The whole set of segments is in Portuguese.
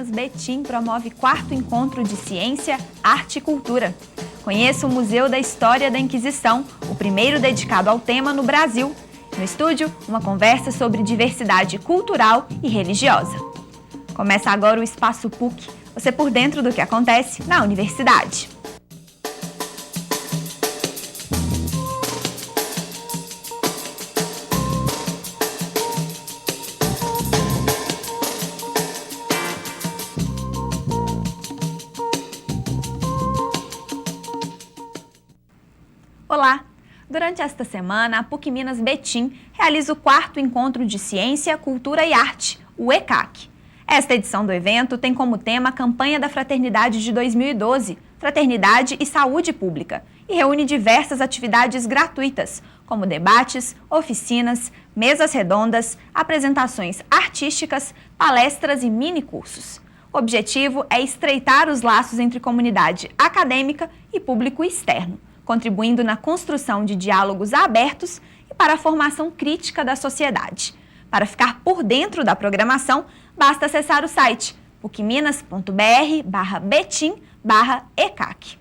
Minas Betim promove 4º Encontro de Ciência, Arte e Cultura. Conheça o Museu da História da Inquisição, o primeiro dedicado ao tema no Brasil. No estúdio, uma conversa sobre diversidade cultural e religiosa. Começa agora o Espaço PUC, você por dentro do que acontece na universidade. Olá! Durante esta semana, a PUC Minas Betim realiza o 4º Encontro de Ciência, Cultura e Arte, o ECAC. Esta edição do evento tem como tema a campanha da Fraternidade de 2012, Fraternidade e Saúde Pública, e reúne diversas atividades gratuitas, como debates, oficinas, mesas redondas, apresentações artísticas, palestras e mini-cursos. O objetivo é estreitar os laços entre comunidade acadêmica e público externo, contribuindo na construção de diálogos abertos e para a formação crítica da sociedade. Para ficar por dentro da programação, basta acessar o site pucminas.br/betim/ecac.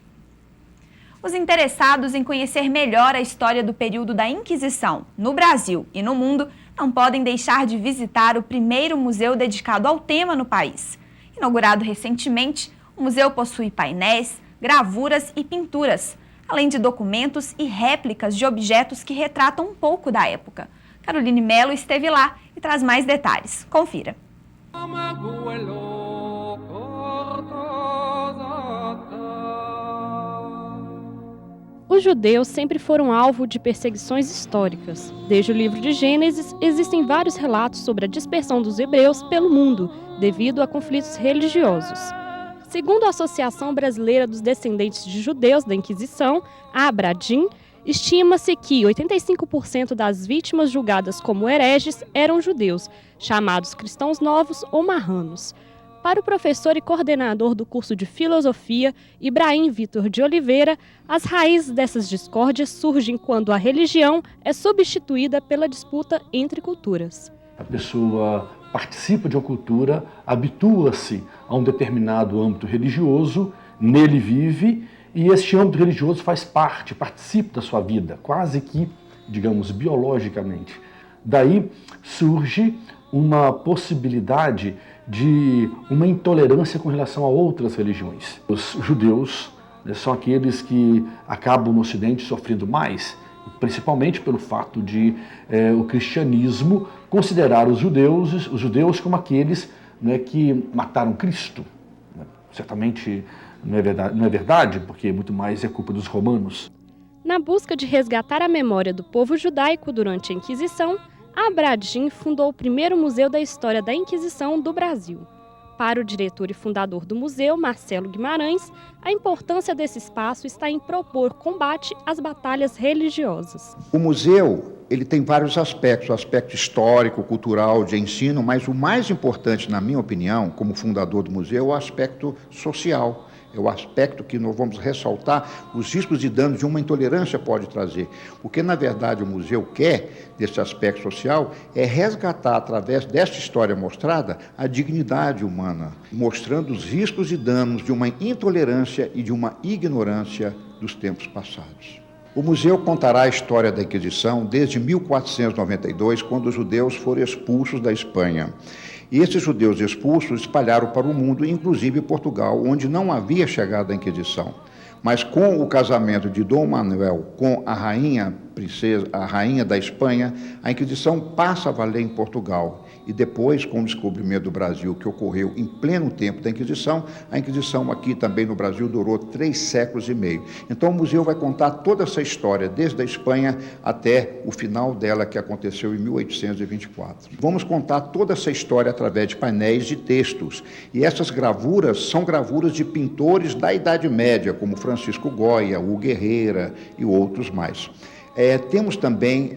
Os interessados em conhecer melhor a história do período da Inquisição no Brasil e no mundo não podem deixar de visitar o primeiro museu dedicado ao tema no país. Inaugurado recentemente, o museu possui painéis, gravuras e pinturas, além de documentos e réplicas de objetos que retratam um pouco da época. Caroline Mello esteve lá e traz mais detalhes. Confira. Os judeus sempre foram alvo de perseguições históricas. Desde o livro de Gênesis, existem vários relatos sobre a dispersão dos hebreus pelo mundo, devido a conflitos religiosos. Segundo a Associação Brasileira dos Descendentes de Judeus da Inquisição, a Abradim, estima-se que 85% das vítimas julgadas como hereges eram judeus, chamados cristãos novos ou marranos. Para o professor e coordenador do curso de Filosofia, Ibrahim Vitor de Oliveira, as raízes dessas discórdias surgem quando a religião é substituída pela disputa entre culturas. A pessoa participa de uma cultura, habitua-se a um determinado âmbito religioso, nele vive, e este âmbito religioso faz parte, participa da sua vida, quase que, digamos, biologicamente. Daí surge uma possibilidade de uma intolerância com relação a outras religiões. Os judeus, né, são aqueles que acabam no Ocidente sofrendo mais, principalmente pelo fato de o cristianismo considerar os judeus como aqueles, né, que mataram Cristo. Certamente não é verdade, porque muito mais é culpa dos romanos. Na busca de resgatar a memória do povo judaico durante a Inquisição, a Abradim fundou o primeiro museu da história da Inquisição do Brasil. Para o diretor e fundador do museu, Marcelo Guimarães, a importância desse espaço está em propor combate às batalhas religiosas. O museu, ele tem vários aspectos, o aspecto histórico, cultural, de ensino, mas o mais importante, na minha opinião, como fundador do museu, é o aspecto social. É o aspecto que nós vamos ressaltar os riscos de danos de uma intolerância pode trazer. O que, na verdade, o museu quer, desse aspecto social, é resgatar, através desta história mostrada, a dignidade humana, mostrando os riscos e danos de uma intolerância e de uma ignorância dos tempos passados. O museu contará a história da Inquisição desde 1492, quando os judeus foram expulsos da Espanha. E esses judeus expulsos espalharam para o mundo, inclusive Portugal, onde não havia chegado a Inquisição. Mas com o casamento de Dom Manuel com a rainha da Espanha, a Inquisição passa a valer em Portugal. E depois, com o descobrimento do Brasil, que ocorreu em pleno tempo da Inquisição, a Inquisição aqui também no Brasil durou 3 séculos e meio. Então o museu vai contar toda essa história, desde a Espanha até o final dela, que aconteceu em 1824. Vamos contar toda essa história através de painéis e textos. E essas gravuras são gravuras de pintores da Idade Média, como Francisco Goya, Hugo Guerreira e outros mais. Temos também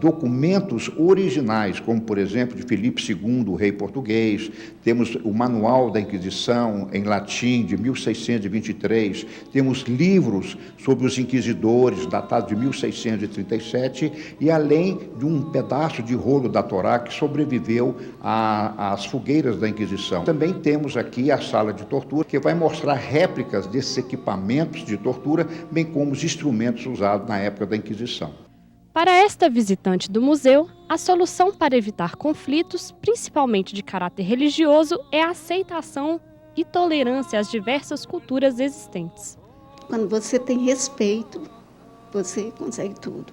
documentos originais, como, por exemplo, de Filipe II, o rei português. Temos o Manual da Inquisição, em latim, de 1623. Temos livros sobre os inquisidores, datados de 1637, e além de um pedaço de rolo da Torá que sobreviveu às fogueiras da Inquisição. Também temos aqui a sala de tortura, que vai mostrar réplicas desses equipamentos de tortura, bem como os instrumentos usados na época da Inquisição. Para esta visitante do museu, a solução para evitar conflitos, principalmente de caráter religioso, é a aceitação e tolerância às diversas culturas existentes. Quando você tem respeito, você consegue tudo.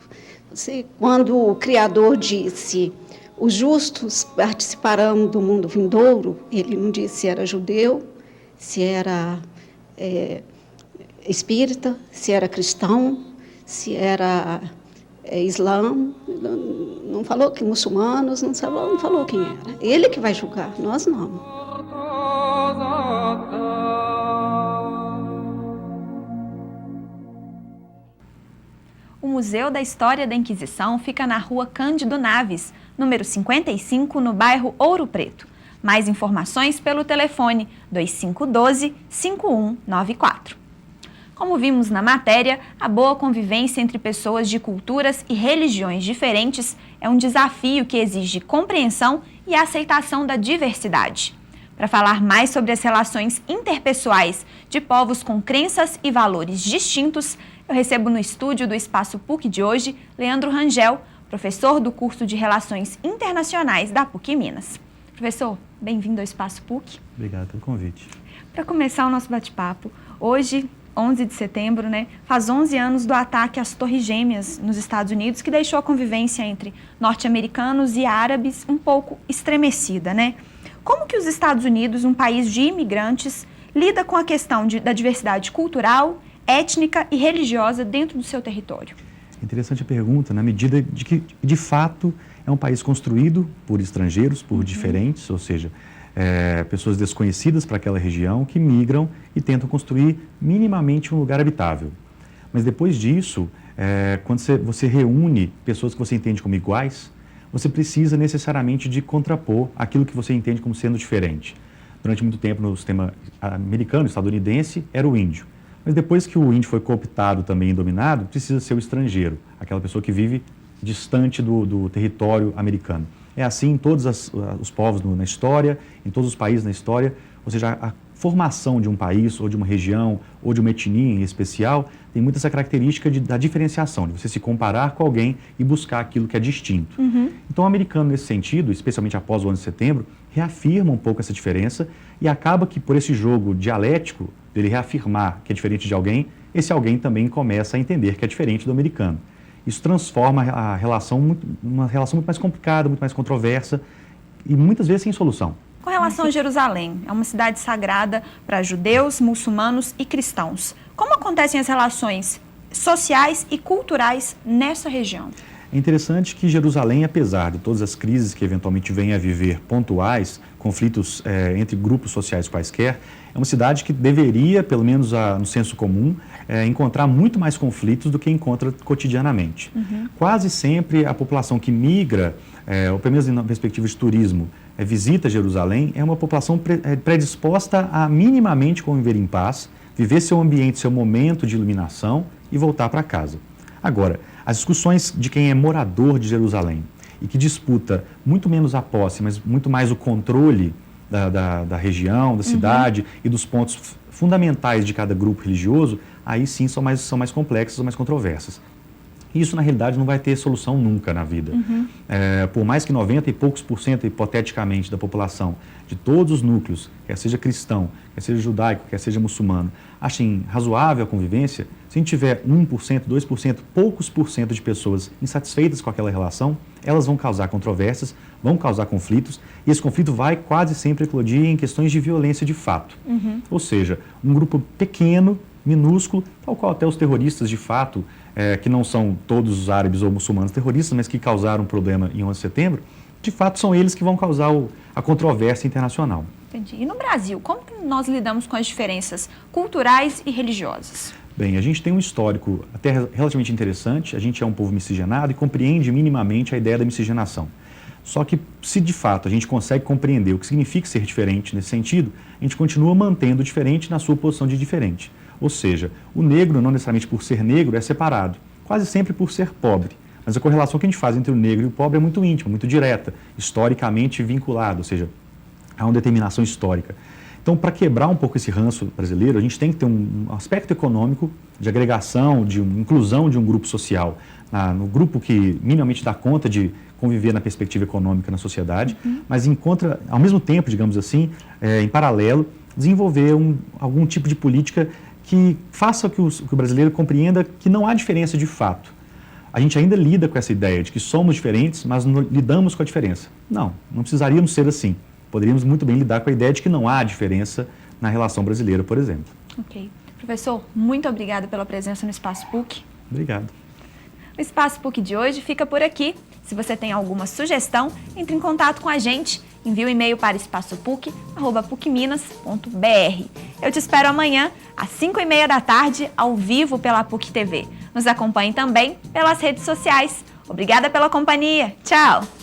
Quando o Criador disse, os justos participarão do mundo vindouro, ele não disse se era judeu, se era espírita, se era cristão, se era islã, não falou que muçulmanos, não falou quem era. Ele que vai julgar, nós não. O Museu da História da Inquisição fica na Rua Cândido Naves, número 55, no bairro Ouro Preto. Mais informações pelo telefone 2512-5194. Como vimos na matéria, a boa convivência entre pessoas de culturas e religiões diferentes é um desafio que exige compreensão e aceitação da diversidade. Para falar mais sobre as relações interpessoais de povos com crenças e valores distintos, eu recebo no estúdio do Espaço PUC de hoje, Leandro Rangel, professor do curso de Relações Internacionais da PUC Minas. Professor, bem-vindo ao Espaço PUC. Obrigado pelo convite. Para começar o nosso bate-papo, hoje, 11 de setembro, faz 11 anos do ataque às Torres Gêmeas nos Estados Unidos, que deixou a convivência entre norte-americanos e árabes um pouco estremecida, Como que os Estados Unidos, um país de imigrantes, lida com a questão da diversidade cultural, étnica e religiosa dentro do seu território? Interessante a pergunta, na medida de que, de fato, é um país construído por estrangeiros, por diferentes, ou seja, pessoas desconhecidas para aquela região que migram e tentam construir minimamente um lugar habitável. Mas depois disso, quando você reúne pessoas que você entende como iguais, você precisa necessariamente de contrapor aquilo que você entende como sendo diferente. Durante muito tempo no sistema americano, estadunidense, era o índio. Mas depois que o índio foi cooptado também e dominado, precisa ser o estrangeiro, aquela pessoa que vive distante do território americano. É assim em todos os povos na história, em todos os países na história, ou seja, a formação de um país, ou de uma região, ou de uma etnia em especial, tem muito essa característica da diferenciação, de você se comparar com alguém e buscar aquilo que é distinto. Então o americano, nesse sentido, especialmente após o 11 de setembro, reafirma um pouco essa diferença e acaba que, por esse jogo dialético, dele reafirmar que é diferente de alguém, esse alguém também começa a entender que é diferente do americano. Isso transforma a relação numa relação muito mais complicada, muito mais controversa e muitas vezes sem solução. Com relação a Jerusalém, é uma cidade sagrada para judeus, muçulmanos e cristãos. Como acontecem as relações sociais e culturais nessa região? É interessante que Jerusalém, apesar de todas as crises que eventualmente vem a viver pontuais, conflitos entre grupos sociais quaisquer, é uma cidade que deveria, pelo menos no senso comum, encontrar muito mais conflitos do que encontra cotidianamente. Quase sempre a população que migra, ou pelo menos na perspectiva de turismo, visita Jerusalém, é uma população predisposta a minimamente conviver em paz, viver seu ambiente, seu momento de iluminação e voltar para casa. Agora, as discussões de quem é morador de Jerusalém e que disputa muito menos a posse, mas muito mais o controle da região, da cidade e dos pontos fundamentais de cada grupo religioso, aí sim são mais complexas, são mais controversas. Isso, na realidade, não vai ter solução nunca na vida. Por mais que 90 e poucos por cento, hipoteticamente, da população, de todos os núcleos, quer seja cristão, quer seja judaico, quer seja muçulmano, achem razoável a convivência, se a gente tiver 1%, 2%, poucos por cento de pessoas insatisfeitas com aquela relação, elas vão causar controvérsias, vão causar conflitos, e esse conflito vai quase sempre eclodir em questões de violência de fato. Ou seja, um grupo pequeno, minúsculo, tal qual até os terroristas de fato, que não são todos os árabes ou muçulmanos terroristas, mas que causaram problema em 11 de setembro, de fato são eles que vão causar a controvérsia internacional. Entendi. E no Brasil, como que nós lidamos com as diferenças culturais e religiosas? Bem, a gente tem um histórico até relativamente interessante, a gente é um povo miscigenado e compreende minimamente a ideia da miscigenação. Só que, se de fato a gente consegue compreender o que significa ser diferente nesse sentido, a gente continua mantendo o diferente na sua posição de diferente. Ou seja, o negro, não necessariamente por ser negro, é separado, quase sempre por ser pobre. Mas a correlação que a gente faz entre o negro e o pobre é muito íntima, muito direta, historicamente vinculada, ou seja, há uma determinação histórica. Então, para quebrar um pouco esse ranço brasileiro, a gente tem que ter um aspecto econômico de agregação, de inclusão de um grupo social, no grupo que minimamente dá conta de conviver na perspectiva econômica na sociedade, mas encontra, ao mesmo tempo, digamos assim, em paralelo, desenvolver algum tipo de política que faça que o brasileiro compreenda que não há diferença de fato. A gente ainda lida com essa ideia de que somos diferentes, mas não lidamos com a diferença. Não precisaríamos ser assim. Poderíamos muito bem lidar com a ideia de que não há diferença na relação brasileira, por exemplo. Ok. Professor, muito obrigada pela presença no Espaço PUC. Obrigado. O Espaço PUC de hoje fica por aqui. Se você tem alguma sugestão, entre em contato com a gente. Envie um e-mail para espaçopuc@pucminas.br. Eu te espero amanhã, às 5h30 da tarde, ao vivo pela PUC TV. Nos acompanhe também pelas redes sociais. Obrigada pela companhia. Tchau!